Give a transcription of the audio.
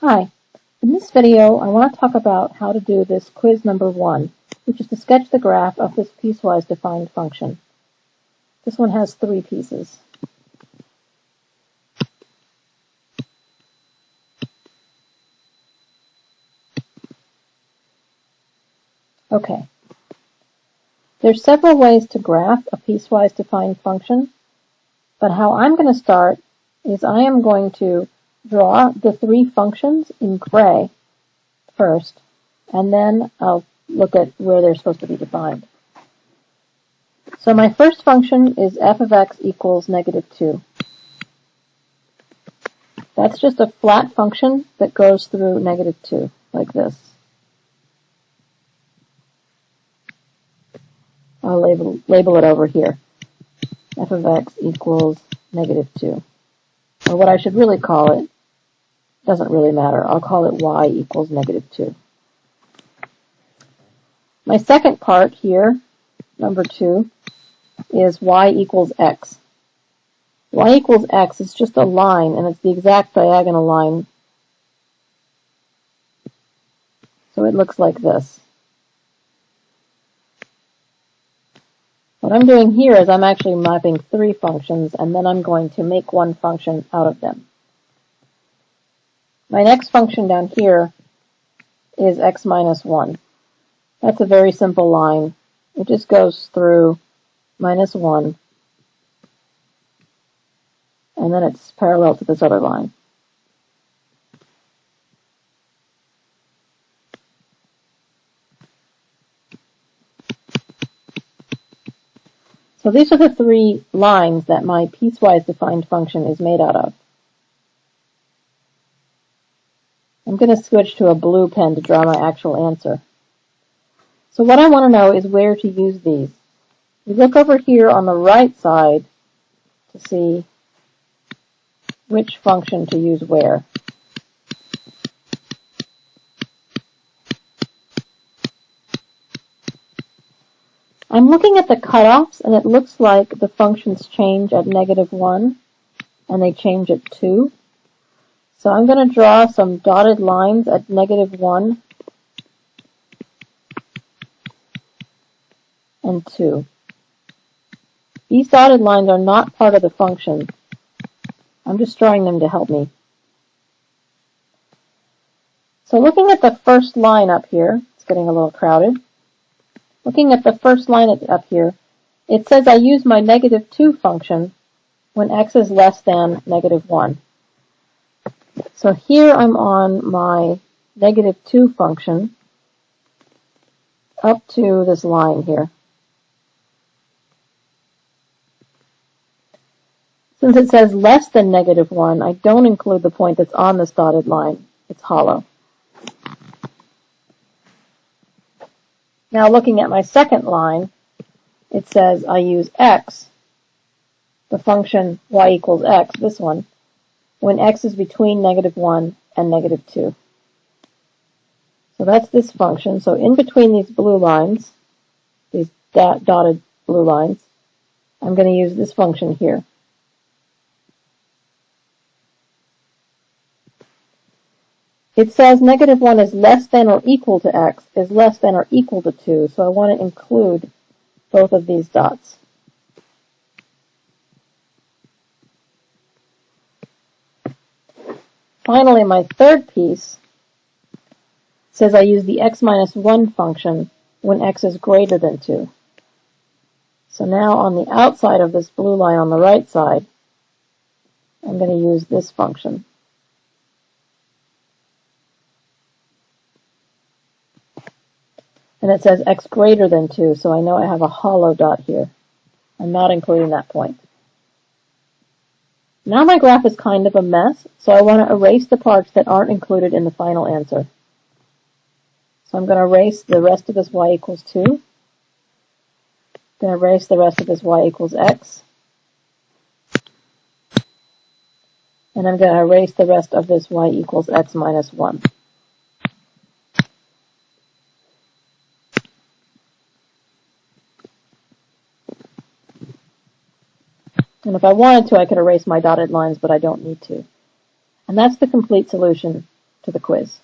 Hi, in this video I want to talk about how to do this quiz number 1, which is to sketch the graph of this piecewise defined function. This one has 3 pieces. Okay. There's several ways to graph a piecewise defined function, but how I'm going to start is I am going to draw the 3 functions in gray first, and then I'll look at where they're supposed to be defined. So my first function is f of x equals -2. That's just a flat function that goes through -2, like this. I'll label it over here. F of x equals -2. Or what I should really call it, doesn't really matter. I'll call it y equals -2. My second part here, number 2, is y equals x. Y equals x is just a line, and it's the exact diagonal line. So it looks like this. What I'm doing here is I'm actually mapping 3 functions, and then I'm going to make one function out of them. My next function down here is x minus 1. That's a very simple line. It just goes through -1, and then it's parallel to this other line. So these are the 3 lines that my piecewise defined function is made out of. I'm going to switch to a blue pen to draw my actual answer. So what I want to know is where to use these. You look over here on the right side to see which function to use where. I'm looking at the cutoffs, and it looks like the functions change at -1, and they change at 2. So I'm going to draw some dotted lines at -1 and 2. These dotted lines are not part of the function. I'm just drawing them to help me. So looking at the first line up here, it's getting a little crowded. Looking at the first line up here, it says I use my -2 function when x is less than -1. So here I'm on my -2 function up to this line here. Since it says less than -1, I don't include the point that's on this dotted line. It's hollow. Now looking at my second line, it says I use x, the function y equals x, this one, when x is between -1 and -2. So that's this function. So in between these blue lines, these dotted blue lines, I'm going to use this function here. It says -1 is less than or equal to x, is less than or equal to 2, so I want to include both of these dots. Finally, my third piece says I use the x minus 1 function when x is greater than 2. So now on the outside of this blue line on the right side, I'm going to use this function. And it says x greater than 2, so I know I have a hollow dot here. I'm not including that point. Now my graph is kind of a mess, so I want to erase the parts that aren't included in the final answer. So I'm going to erase the rest of this y equals 2. I'm going to erase the rest of this y equals x. And I'm going to erase the rest of this y equals x minus 1. And if I wanted to, I could erase my dotted lines, but I don't need to. And that's the complete solution to the quiz.